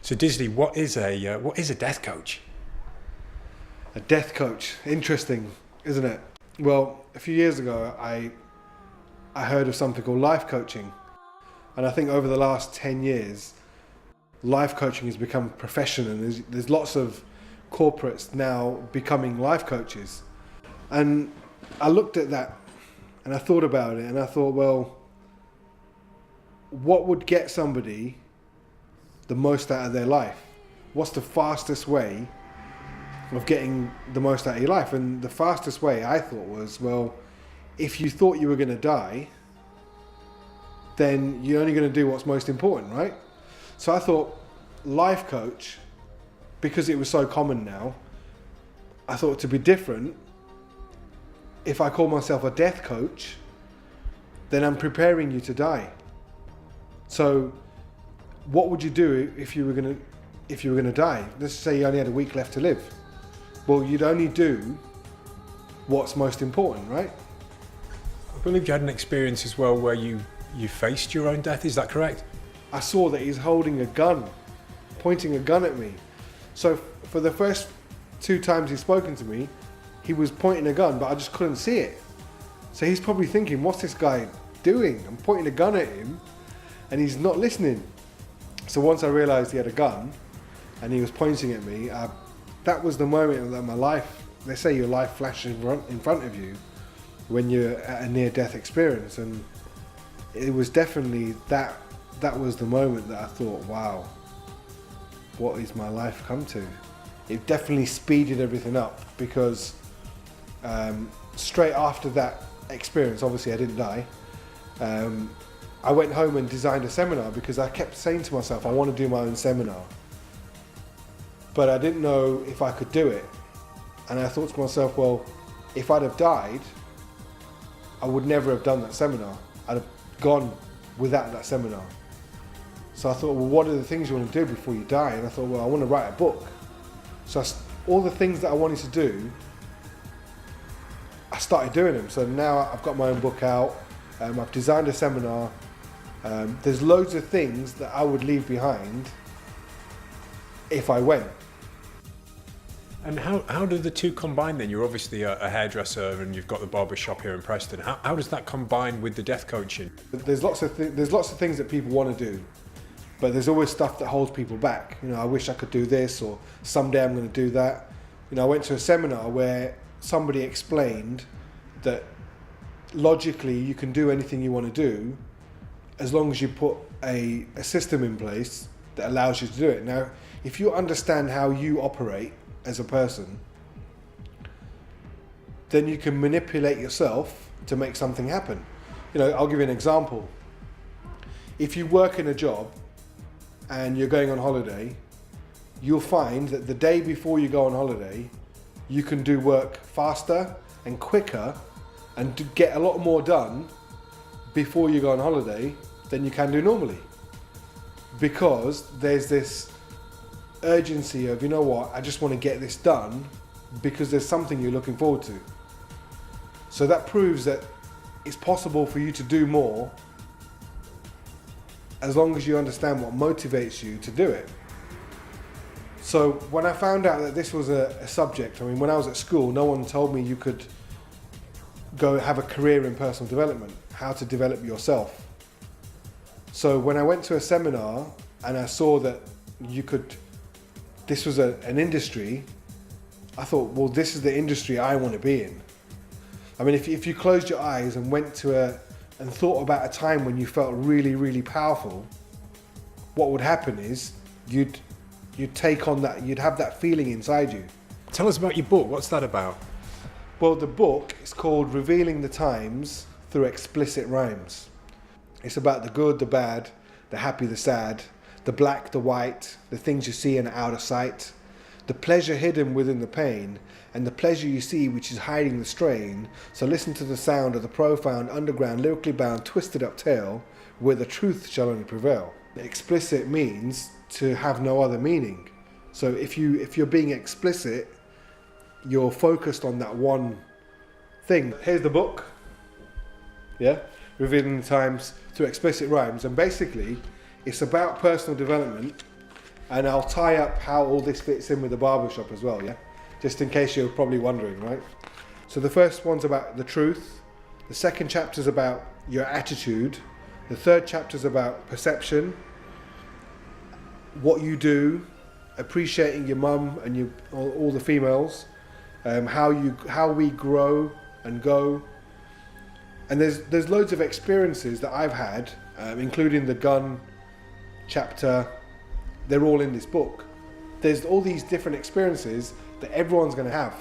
So Disney, what is a death coach? A death coach. Interesting, isn't it? Well, a few years ago, I heard of something called life coaching. And I think over the last 10 years, life coaching has become a profession, and there's lots of corporates now becoming life coaches. And I looked at that and I thought about it, and I thought, well, what would get somebody the most out of their life? What's the fastest way of getting the most out of your life? And the fastest way, I thought, was, well, if you thought you were going to die, then you're only going to do what's most important, right? So I thought life coach, because it was so common now, I thought to be different, if I call myself a death coach, then I'm preparing you to die. So what would you do if you were going to die? Let's say you only had a week left to live. Well, you'd only do what's most important, right? I believe you had an experience as well where you faced your own death, is that correct? I saw that he's holding a gun, pointing a gun at me. So for the first 2 times he's spoken to me, he was pointing a gun, but I just couldn't see it. So he's probably thinking, what's this guy doing? I'm pointing a gun at him and he's not listening. So once I realized he had a gun and he was pointing at me, that was the moment that my life, they say your life flashes in front of you when you're at a near-death experience. And it was definitely that was the moment that I thought, wow, what is my life come to? It definitely speeded everything up, because straight after that experience, obviously I didn't die, I went home and designed a seminar, because I kept saying to myself, I want to do my own seminar. But I didn't know if I could do it. And I thought to myself, well, if I'd have died, I would never have done that seminar. I'd have gone without that seminar. So I thought, well, what are the things you want to do before you die? And I thought, well, I want to write a book. So all the things that I wanted to do, I started doing them. So now I've got my own book out. I've designed a seminar. There's loads of things that I would leave behind if I went. And how do the two combine then? You're obviously a hairdresser and you've got the barber shop here in Preston. How does that combine with the death coaching? There's lots of things that people want to do, but there's always stuff that holds people back. You know, I wish I could do this, or someday I'm going to do that. You know, I went to a seminar where somebody explained that logically you can do anything you want to do as long as you put a system in place that allows you to do it. Now, if you understand how you operate as a person, then you can manipulate yourself to make something happen. You know, I'll give you an example. If you work in a job and you're going on holiday, you'll find that the day before you go on holiday, you can do work faster and quicker and to get a lot more done before you go on holiday than you can do normally. Because there's this urgency of, you know what, I just want to get this done because there's something you're looking forward to. So that proves that it's possible for you to do more as long as you understand what motivates you to do it. So when I found out that this was a subject, I mean, when I was at school, no one told me you could go have a career in personal development, how to develop yourself. So when I went to a seminar and I saw that this was an industry, I thought, well, this is the industry I want to be in. I mean, if you closed your eyes and went to and thought about a time when you felt really, really powerful, what would happen is you'd take on that, you'd have that feeling inside you. Tell us about your book. What's that about? Well, the book is called Revealing the Times Through Explicit Rhymes. It's about the good, the bad, the happy, the sad, the black, the white, the things you see and are out of sight, the pleasure hidden within the pain, and the pleasure you see which is hiding the strain. So listen to the sound of the profound, underground, lyrically bound, twisted up tale, where the truth shall only prevail. Explicit means to have no other meaning. So if you're being explicit, you're focused on that one thing. Here's the book, yeah, Revealing the Times Through Explicit Rhymes, and basically it's about personal development And I'll tie up how all this fits in with the barbershop as well, yeah? Just in case you're probably wondering, right? So the first one's about the truth. The second chapter's about your attitude. The third chapter's about perception, what you do, appreciating your mum and all the females, how we grow and go. And there's loads of experiences that I've had, including the gun chapter. They're all in this book. There's all these different experiences that everyone's going to have,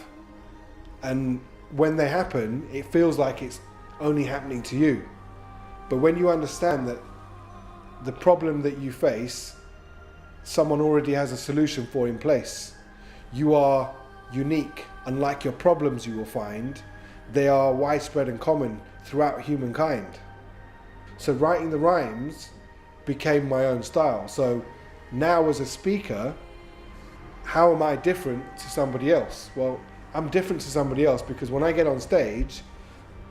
and when they happen, it feels like it's only happening to you. But when you understand that the problem that you face, someone already has a solution for in place. You are unique. Unlike your problems you will find, they are widespread and common throughout humankind. So writing the rhymes became my own style. So now as a speaker, how am I different to somebody else? Well, I'm different to somebody else because when I get on stage,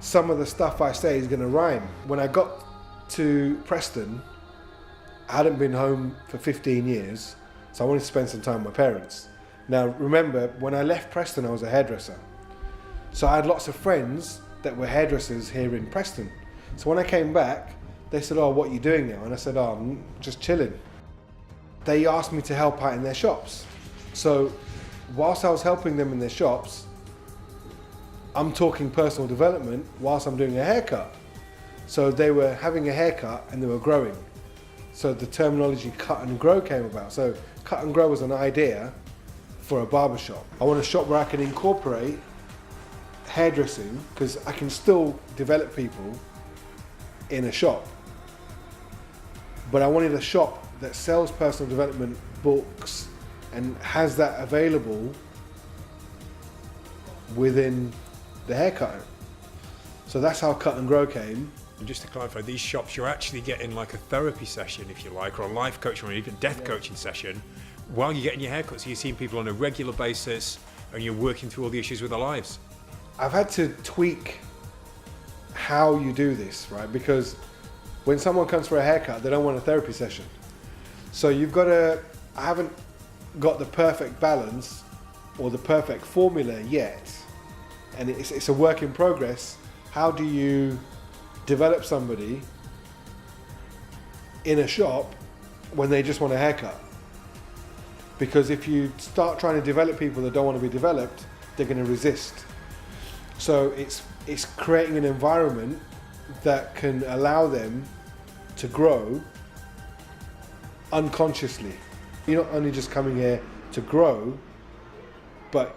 some of the stuff I say is going to rhyme. When I got to Preston, I hadn't been home for 15 years, so I wanted to spend some time with my parents. Now, remember, when I left Preston, I was a hairdresser. So I had lots of friends that were hairdressers here in Preston. So when I came back, they said, "Oh, what are you doing now?" And I said, "Oh, I'm just chilling." They asked me to help out in their shops. So whilst I was helping them in their shops, I'm talking personal development whilst I'm doing a haircut. So they were having a haircut and they were growing. So the terminology cut and grow came about. So cut and grow was an idea for a barbershop. I want a shop where I can incorporate hairdressing because I can still develop people in a shop. But I wanted a shop that sells personal development books and has that available within the haircut. So that's how cut and grow came. And just to clarify, these shops, you're actually getting like a therapy session, if you like, or a life coaching or even death coaching session while you're getting your haircut. So you're seeing people on a regular basis and you're working through all the issues with their lives. I've had to tweak how you do this, right? Because when someone comes for a haircut, they don't want a therapy session. So I haven't got the perfect balance or the perfect formula yet. And it's a work in progress. How do you develop somebody in a shop when they just want a haircut? Because if you start trying to develop people that don't want to be developed, they're going to resist. So it's creating an environment that can allow them to grow unconsciously. You're not only just coming here to grow, but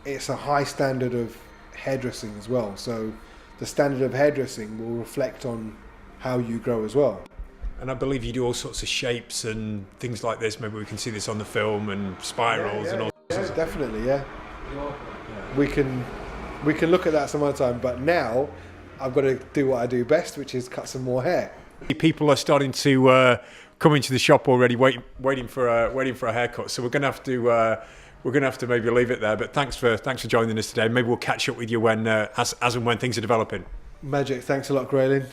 it's a high standard of hairdressing as well. So the standard of hairdressing will reflect on how you grow as well. And I believe you do all sorts of shapes and things like this. Maybe we can see this on the film and spirals and all sorts of... Definitely, yeah. We can look at that some other time, but now I've got to do what I do best, which is cut some more hair. People are starting to come into the shop already, waiting for a haircut. So we're going to have to maybe leave it there. But thanks for joining us today. Maybe we'll catch up with you when as and when things are developing. Magic. Thanks a lot, Graylin.